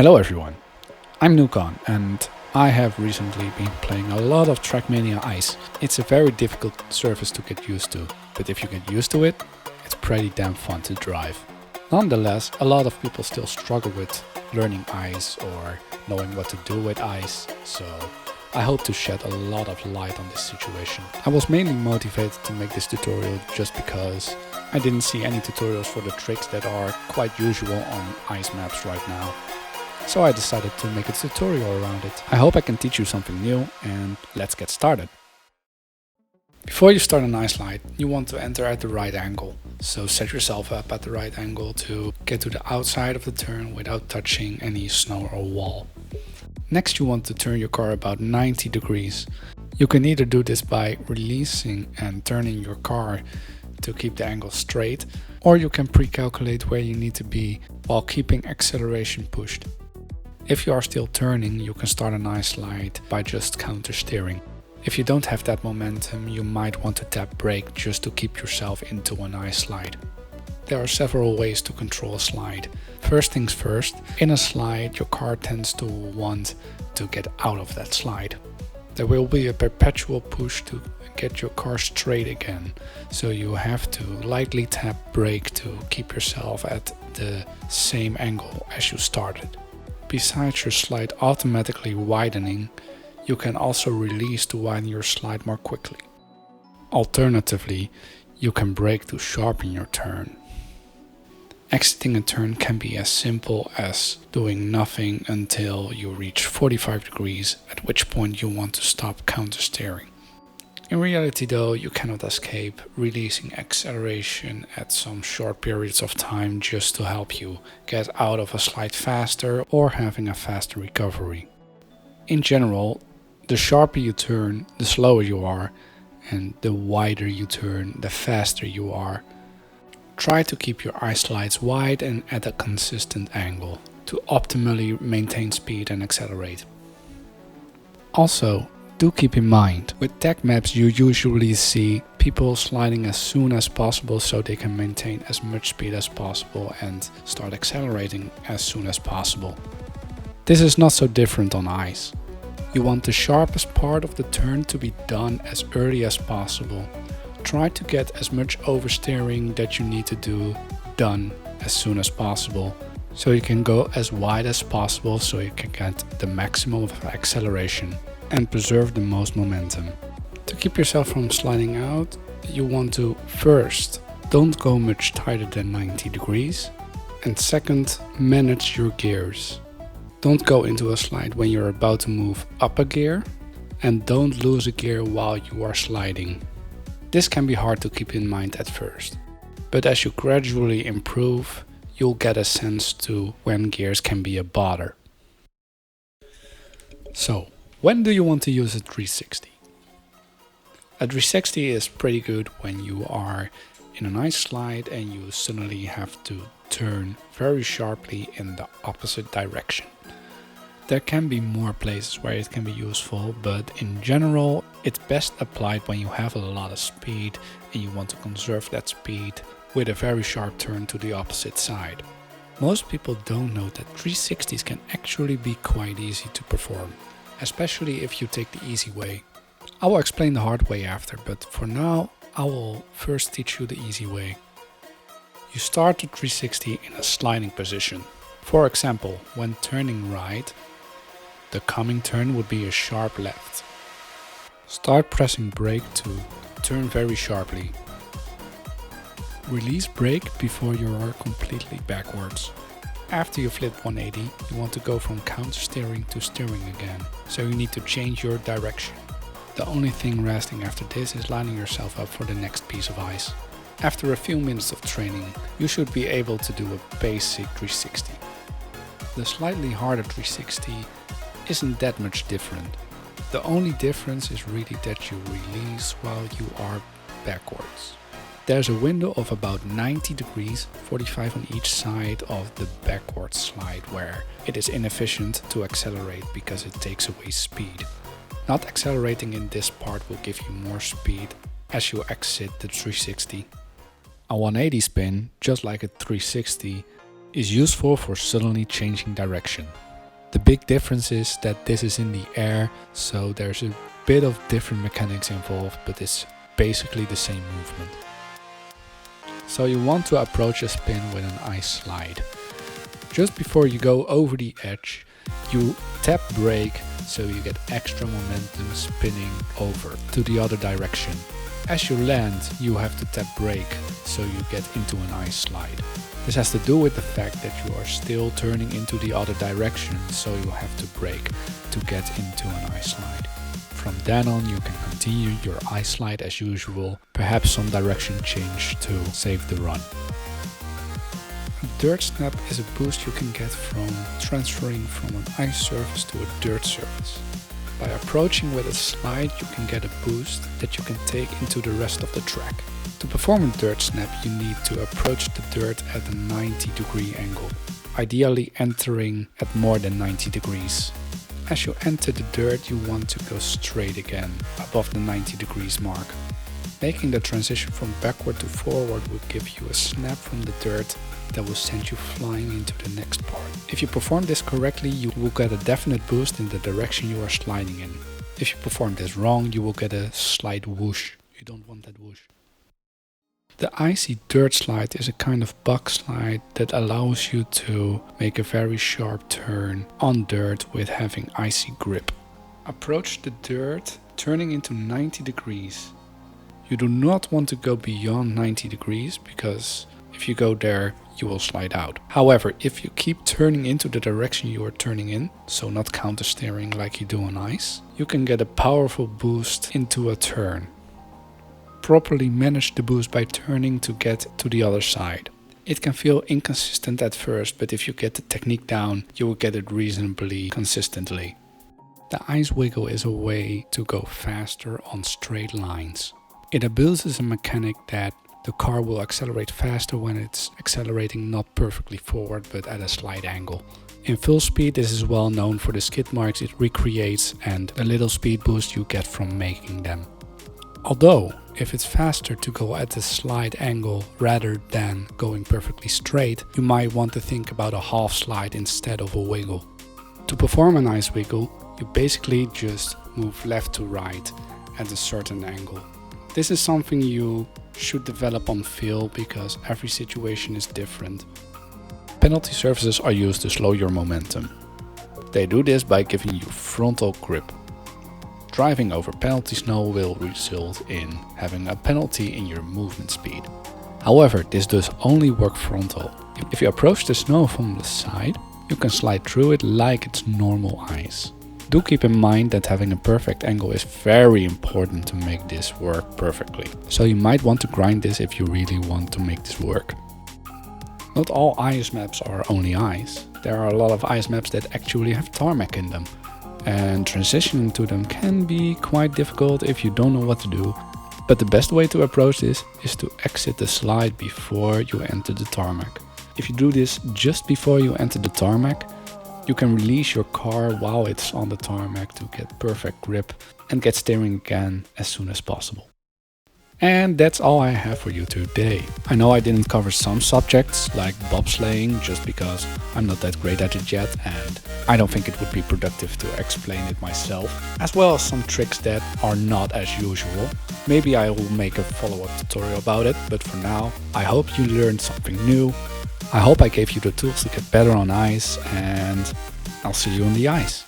Hello everyone, I'm Nukan and I have recently been playing a lot of Trackmania Ice. It's a very difficult surface to get used to, but if you get used to it, it's pretty damn fun to drive. Nonetheless, a lot of people still struggle with learning ice or knowing what to do with ice, so I hope to shed a lot of light on this situation. I was mainly motivated to make this tutorial just because I didn't see any tutorials for the tricks that are quite usual on ice maps right now. So I decided to make a tutorial around it. I hope I can teach you something new, and let's get started. Before you start an ice slide, you want to enter at the right angle. So set yourself up at the right angle to get to the outside of the turn without touching any snow or wall. Next, you want to turn your car about 90 degrees. You can either do this by releasing and turning your car to keep the angle straight, or you can pre-calculate where you need to be while keeping acceleration pushed. If you are still turning, you can start an ice slide by just counter steering. If you don't have that momentum, you might want to tap brake just to keep yourself into an ice slide. There are several ways to control a slide. First things first, in a slide your car tends to want to get out of that slide. There will be a perpetual push to get your car straight again, so you have to lightly tap brake to keep yourself at the same angle as you started. Besides your slide automatically widening, you can also release to widen your slide more quickly. Alternatively, you can brake to sharpen your turn. Exiting a turn can be as simple as doing nothing until you reach 45 degrees, at which point you want to stop counter steering. In reality though, you cannot escape releasing acceleration at some short periods of time just to help you get out of a slide faster or having a faster recovery. In general, the sharper you turn, the slower you are, and the wider you turn, the faster you are. Try to keep your ice slides wide and at a consistent angle to optimally maintain speed and accelerate. Also, do keep in mind, with tech maps you usually see people sliding as soon as possible so they can maintain as much speed as possible and start accelerating as soon as possible. This is not so different on ice. You want the sharpest part of the turn to be done as early as possible. Try to get as much oversteering that you need to do done as soon as possible, so you can go as wide as possible so you can get the maximum of acceleration and preserve the most momentum. To keep yourself from sliding out, you want to first, don't go much tighter than 90 degrees, and second, manage your gears. Don't go into a slide when you're about to move up a gear, and don't lose a gear while you are sliding. This can be hard to keep in mind at first, but as you gradually improve, you'll get a sense to when gears can be a bother. So, when do you want to use a 360? A 360 is pretty good when you are in a nice slide and you suddenly have to turn very sharply in the opposite direction. There can be more places where it can be useful, but in general it's best applied when you have a lot of speed and you want to conserve that speed with a very sharp turn to the opposite side. Most people don't know that 360s can actually be quite easy to perform, especially if you take the easy way. I will explain the hard way after, but for now I will first teach you the easy way. You start the 360 in a sliding position. For example, when turning right, the coming turn would be a sharp left. Start pressing brake to turn very sharply. Release brake before you are completely backwards. After you flip 180, you want to go from counter steering to steering again, so you need to change your direction. The only thing resting after this is lining yourself up for the next piece of ice. After a few minutes of training, you should be able to do a basic 360. The slightly harder 360 isn't that much different. The only difference is really that you release while you are backwards. There's a window of about 90 degrees, 45 on each side of the backward slide, where it is inefficient to accelerate because it takes away speed. Not accelerating in this part will give you more speed as you exit the 360. A 180 spin, just like a 360, is useful for suddenly changing direction. The big difference is that this is in the air, so there's a bit of different mechanics involved, but it's basically the same movement. So you want to approach a spin with an ice slide. Just before you go over the edge, you tap brake so you get extra momentum spinning over to the other direction. As you land, you have to tap brake so you get into an ice slide. This has to do with the fact that you are still turning into the other direction, so you have to brake to get into an ice slide. From then on you can continue your ice slide as usual, perhaps some direction change to save the run. A dirt snap is a boost you can get from transferring from an ice surface to a dirt surface. By approaching with a slide you can get a boost that you can take into the rest of the track. To perform a dirt snap you need to approach the dirt at a 90-degree angle, ideally entering at more than 90 degrees. As you enter the dirt you want to go straight again, above the 90 degrees mark. Making the transition from backward to forward will give you a snap from the dirt that will send you flying into the next part. If you perform this correctly, you will get a definite boost in the direction you are sliding in. If you perform this wrong, you will get a slight whoosh. You don't want that whoosh. The icy dirt slide is a kind of bug slide that allows you to make a very sharp turn on dirt with having icy grip. Approach the dirt turning into 90 degrees. You do not want to go beyond 90 degrees because if you go there, you will slide out. However, if you keep turning into the direction you are turning in, so not counter steering like you do on ice, you can get a powerful boost into a turn. Properly manage the boost by turning to get to the other side. It can feel inconsistent at first, but if you get the technique down, you will get it reasonably consistently. The ice wiggle is a way to go faster on straight lines. It abuses a mechanic that the car will accelerate faster when it's accelerating not perfectly forward but at a slight angle. In full speed this is well known for the skid marks it recreates and the little speed boost you get from making them. Although, if it's faster to go at a slight angle rather than going perfectly straight, you might want to think about a half slide instead of a wiggle. To perform an ice wiggle, you basically just move left to right at a certain angle. This is something you should develop on feel because every situation is different. Penalty surfaces are used to slow your momentum. They do this by giving you frontal grip. Driving over penalty snow will result in having a penalty in your movement speed. However, this does only work frontal. If you approach the snow from the side, you can slide through it like it's normal ice. Do keep in mind that having a perfect angle is very important to make this work perfectly. So you might want to grind this if you really want to make this work. Not all ice maps are only ice. There are a lot of ice maps that actually have tarmac in them. And transitioning to them can be quite difficult if you don't know what to do. But the best way to approach this is to exit the slide before you enter the tarmac. If you do this just before you enter the tarmac, you can release your car while it's on the tarmac to get perfect grip and get steering again as soon as possible. And that's all I have for you today. I know I didn't cover some subjects like bobsleighing just because I'm not that great at it yet and I don't think it would be productive to explain it myself, as well as some tricks that are not as usual. Maybe I will make a follow-up tutorial about it, but for now, I hope you learned something new. I hope I gave you the tools to get better on ice and I'll see you on the ice.